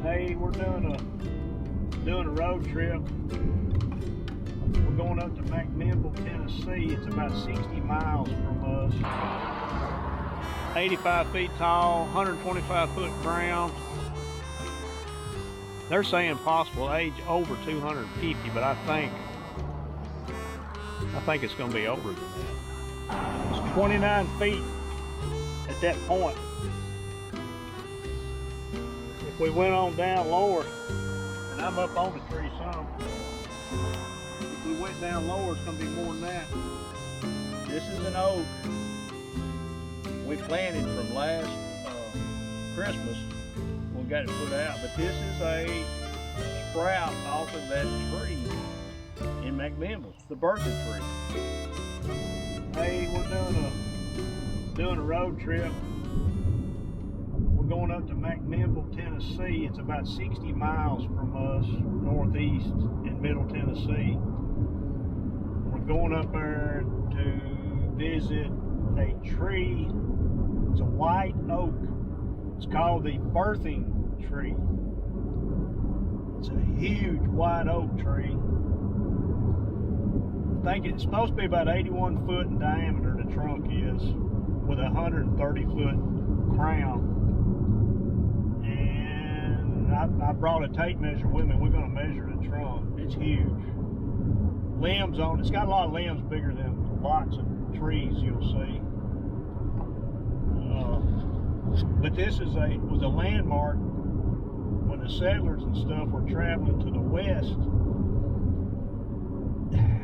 Hey, we're doing a road trip. We're going up to McMinnville, Tennessee. It's about 60 miles from us. 85 feet tall, 125 foot ground. They're saying possible age over 250, but I think it's going to be over than that. It's 29 feet at that point. If we went on down lower, and I'm up on the tree some, if we went down lower, it's going to be more than that. This is an oak we planted from last Christmas. We got it put out, but this is a sprout off of that tree in McMinnville, the birthing tree. Hey, we're doing a road trip. We're going up to McMinnville, Tennessee. It's about 60 miles from us, northeast in Middle Tennessee. We're going up there to visit a tree. It's a white oak. It's called the birthing tree. It's a huge white oak tree. I think it's supposed to be about 81 foot in diameter, the trunk is, with a 130 foot crown. And I brought a tape measure with me. We're going to measure the trunk. It's huge. Limbs on it. It's got a lot of limbs bigger than lots of trees you'll see. But this was a landmark when the settlers and stuff were traveling to the west,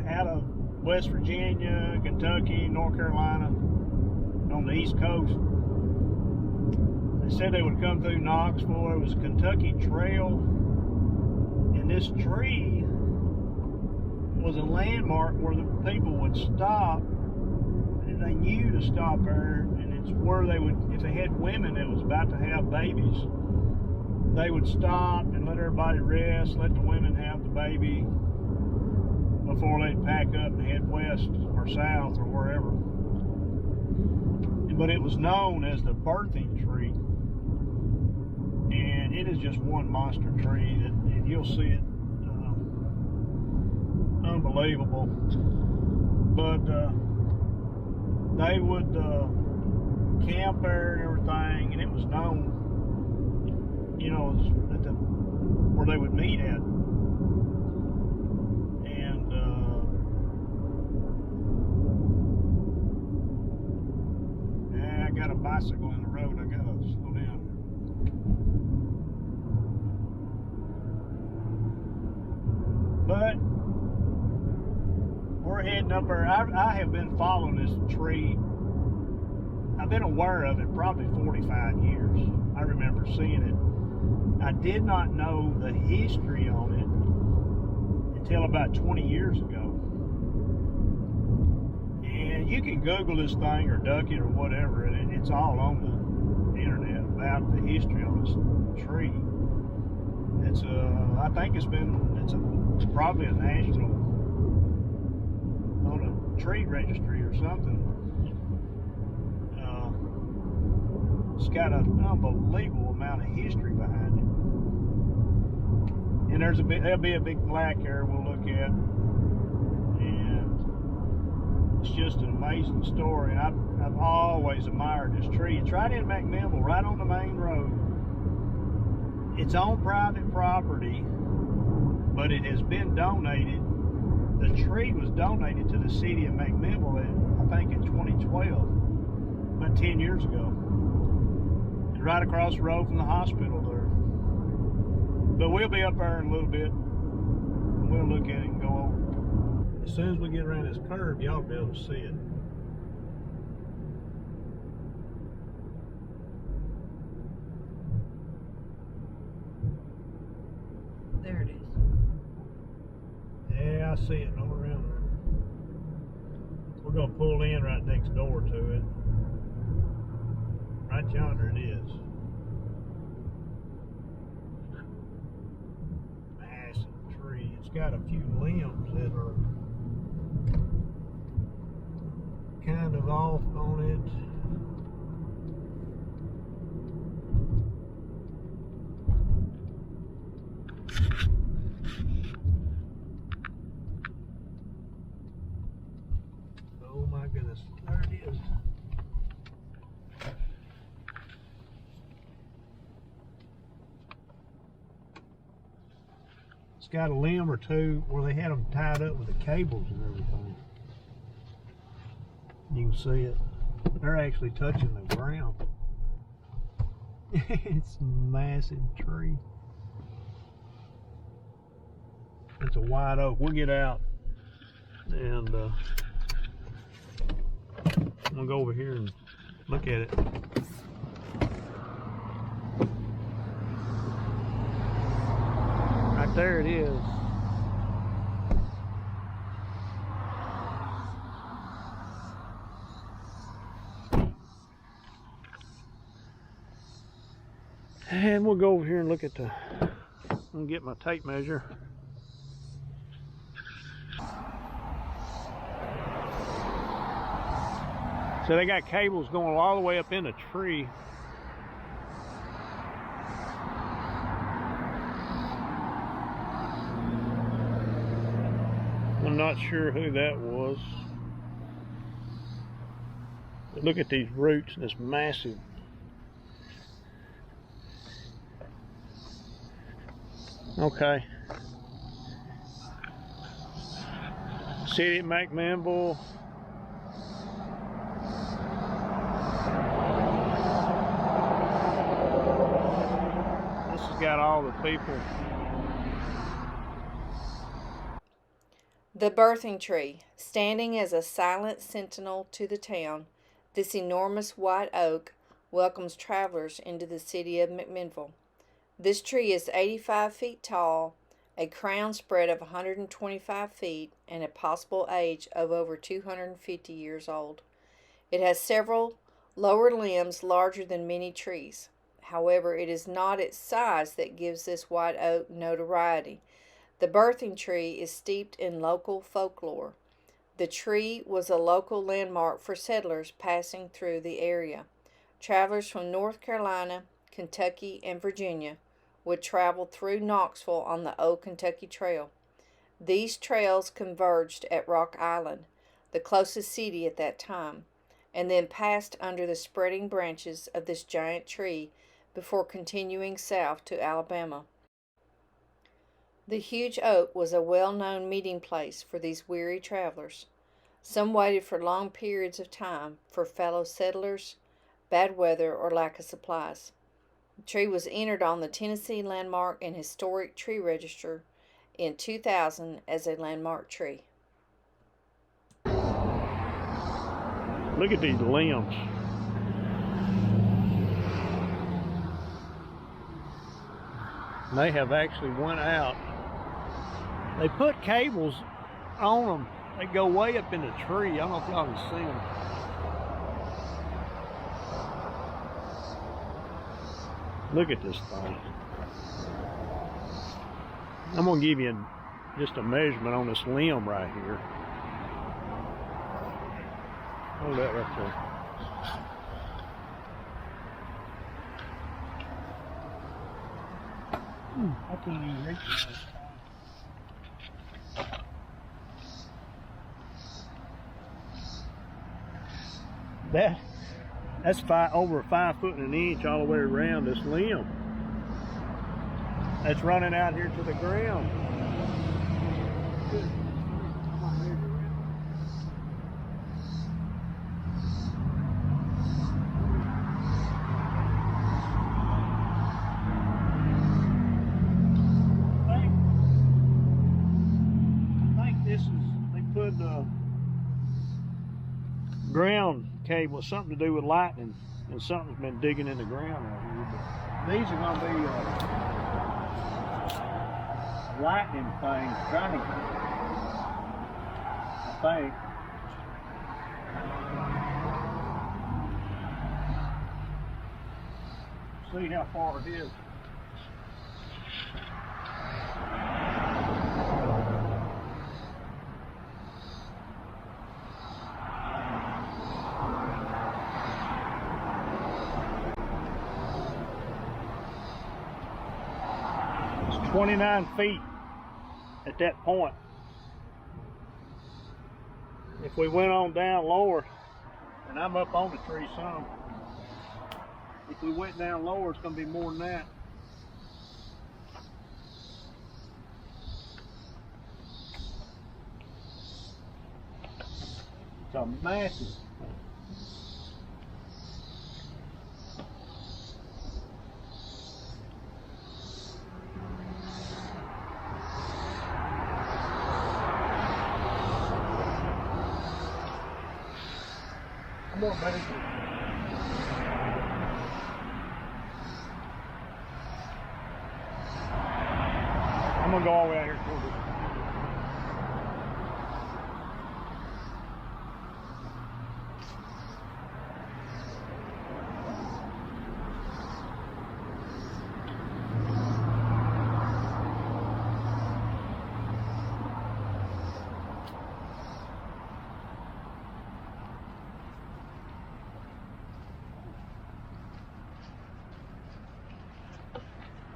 out of West Virginia, Kentucky, North Carolina, on the East Coast. They said they would come through Knoxville. There was a Kentucky Trail, and this tree was a landmark where the people would stop, and they knew to stop there. And it's where they would, if they had women that was about to have babies, they would stop and let everybody rest, let the women have the baby before they'd pack up and head west or south or wherever. But it was known as the birthing tree, and it is just one monster tree, and you'll see it, unbelievable. But they would camp there and everything, and it was known, you know, where they would meet at. And I got a bicycle in the road. I gotta slow down. But we're heading up there. I have been following this tree. I've been aware of it probably 45 years. I remember seeing it. I did not know the history on it until about 20 years ago. And you can Google this thing or duck it or whatever, and it's all on the internet about the history on this tree. It's I think it's probably a national, on a tree registry or something. It's got an unbelievable amount of history behind it. And there'll be a big plaque there we'll look at. And it's just an amazing story. And I've always admired this tree. It's right in McMinnville, right on the main road. It's on private property, but it has been donated. The tree was donated to the city of McMinnville, I think in 2012, about 10 years ago. And right across the road from the hospital there. But we'll be up there in a little bit. We'll look at it and go over. As soon as we get around this curve, y'all will be able to see it. There it is. Yeah, I see it all around there. We're going to pull in right next door to it. Right yonder it is. Massive tree. It's got a few limbs that are kind of off on it. It's got a limb or two where they had them tied up with the cables and everything. You can see it. They're actually touching the ground. It's a massive tree. It's a white oak. We'll get out and I'm gonna go over here and look at it. Right there it is. And we'll go over here and look at the, and get my tape measure. So they got cables going all the way up in the tree. I'm not sure who that was. But look at these roots, this massive. Okay. City of McMinnville. This has got all the people. The birthing tree, standing as a silent sentinel to the town, this enormous white oak welcomes travelers into the city of McMinnville. This tree is 85 feet tall, a crown spread of 125 feet, and a possible age of over 250 years old. It has several lower limbs larger than many trees. However, it is not its size that gives this white oak notoriety. The birthing tree is steeped in local folklore. The tree was a local landmark for settlers passing through the area. Travelers from North Carolina, Kentucky, and Virginia would travel through Knoxville on the Old Kentucky Trail. These trails converged at Rock Island, the closest city at that time, and then passed under the spreading branches of this giant tree before continuing south to Alabama. The huge oak was a well-known meeting place for these weary travelers. Some waited for long periods of time for fellow settlers, bad weather, or lack of supplies. The tree was entered on the Tennessee Landmark and Historic Tree Register in 2000 as a landmark tree. Look at these limbs. They have actually went out. They put cables on them. They go way up in the tree. I don't know if y'all can see them. Look at this thing. I'm gonna give you just a measurement on this limb right here. Hold that right there. I can't even reach it. That's over 5 foot and an inch all the way around this limb. That's running out here to the ground. I think this is, they put ground cable, something to do with lightning, and something's been digging in the ground out here. But these are going to be lightning things, trying to, I think. See how far it is. It's 29 feet at that point. If we went on down lower, and I'm up on the tree some, if we went down lower, it's going to be more than that. It's a massive. Come on, buddy. I'm gonna go all the way out here towards it.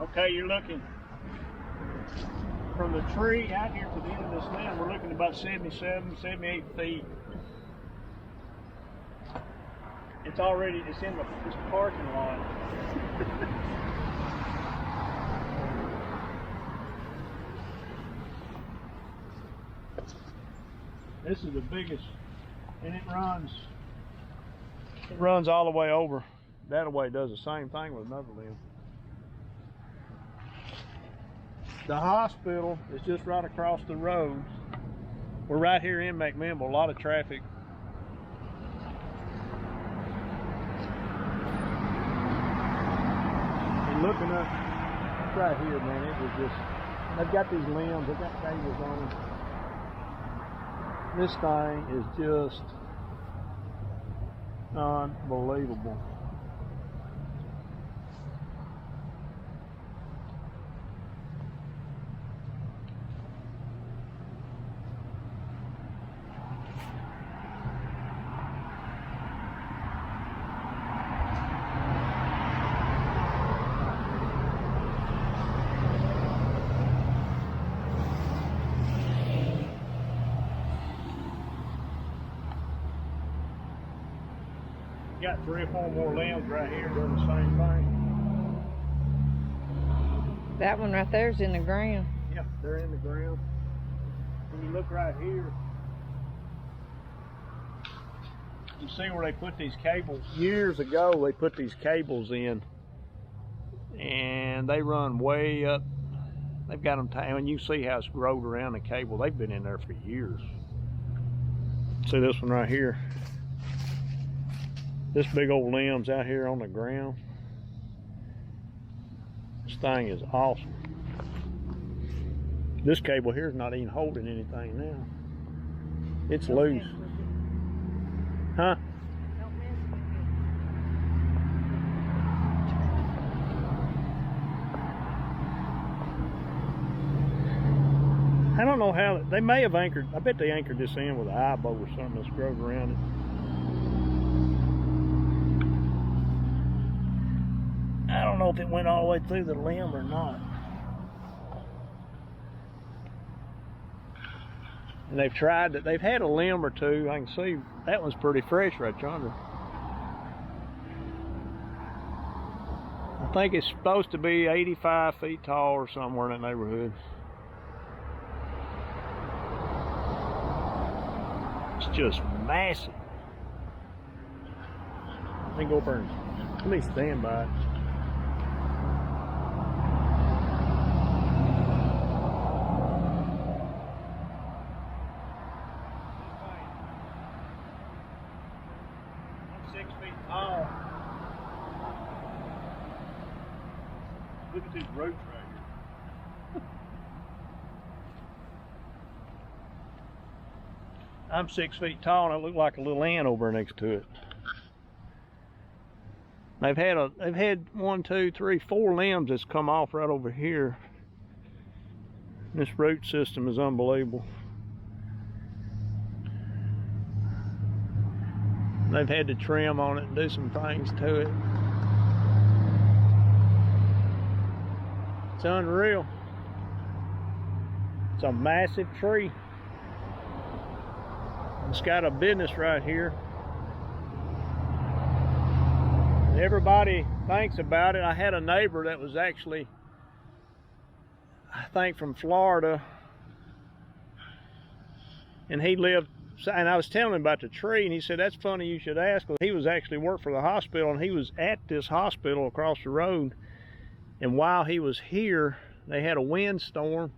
Okay, you're looking from the tree out here to the end of this limb, we're looking about 77, 78 feet. It's in this parking lot. This is the biggest, and it runs all the way over. That way does the same thing with another limb. The hospital is just right across the road. We're right here in McMinnville, a lot of traffic. And looking up right here, man, it was just, they've got these limbs, they've got cables on. This thing is just unbelievable. Got 3 or 4 more limbs right here doing the same thing. That one right there is in the ground. Yep, they're in the ground. When you look right here, you see where they put these cables. Years ago, they put these cables in, and they run way up. They've got them tied, and you see how it's growed around the cable. They've been in there for years. See this one right here? This big old limb's out here on the ground. This thing is awesome. This cable here is not even holding anything now. It's loose. Huh? I don't know how, they may have anchored, I bet they anchored this in with an eye bow or something that's growed around it. I don't know if it went all the way through the limb or not. And they've tried that, they've had a limb or two. I can see that one's pretty fresh right yonder. I think it's supposed to be 85 feet tall or somewhere in that neighborhood. It's just massive. Let me go over and let me stand by it. I'm 6 feet tall. Look at these roots right here. I'm 6 feet tall and I look like a little ant over next to it. They've had 1, 2, 3, 4 limbs that's come off right over here. This root system is unbelievable. They've had to trim on it and do some things to it. It's unreal. It's a massive tree. It's got a business right here. Everybody thinks about it. I had a neighbor that was actually, I think, from Florida, and he lived and I was telling him about the tree, and he said, that's funny you should ask. He was actually worked for the hospital, and he was at this hospital across the road. And while he was here, they had a windstorm.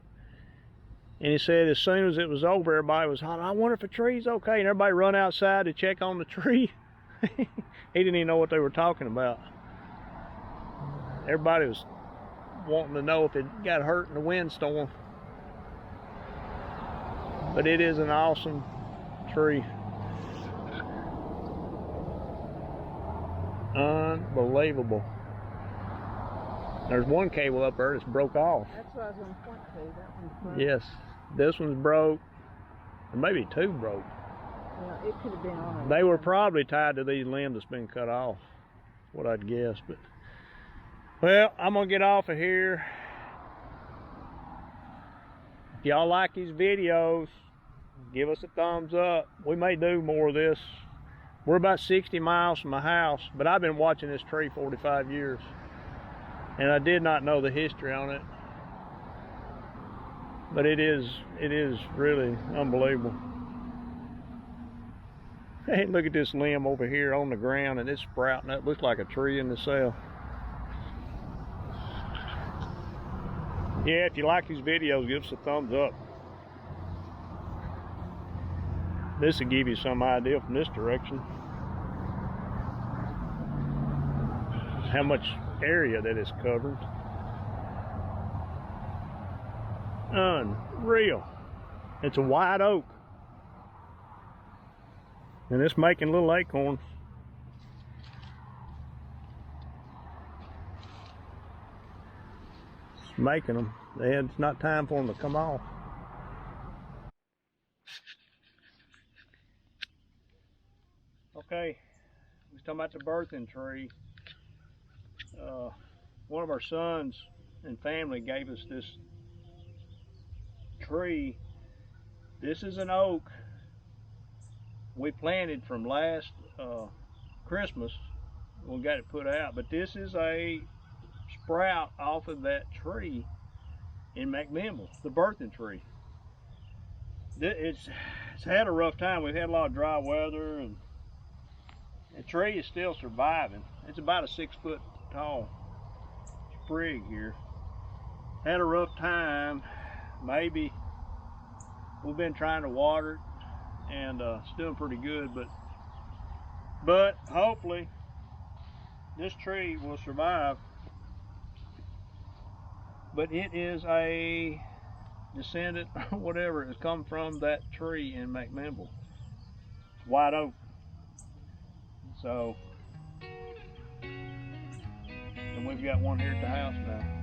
And he said as soon as it was over, everybody was hollering, I wonder if the tree's okay. And everybody run outside to check on the tree. He didn't even know what they were talking about. Everybody was wanting to know if it got hurt in the windstorm. But it is an awesome tree. Unbelievable. There's one cable up there that's broke off. That's what I was going to point to. That one's broke. Yes, this one's broke. Or maybe two broke. Well, it could have been on a They were probably tied to these limbs that's been cut off. What I'd guess. But well, I'm gonna get off of here. If y'all like these videos, give us a thumbs up. We may do more of this. We're about 60 miles from my house, but I've been watching this tree 45 years. And I did not know the history on it. But it is really unbelievable. Hey, look at this limb over here on the ground, and it's sprouting up. Looks like a tree in itself. Yeah, if you like these videos, give us a thumbs up. This will give you some idea from this direction how much area that is covered. Unreal. It's a white oak. And it's making little acorns. It's making them. It's not time for them to come off. Okay, we was talking about the birthing tree. One of our sons and family gave us this tree. This is an oak we planted from last Christmas. We got it put out, but this is a sprout off of that tree in McMinnville, the birthing tree. It's had a rough time. We've had a lot of dry weather, and the tree is still surviving. It's about a 6 foot tall sprig here. Had a rough time. Maybe we've been trying to water it, and it's doing pretty good, but hopefully this tree will survive. But it is a descendant, whatever, has come from that tree in McMinnville. It's white oak. So, and we've got one here at the house now.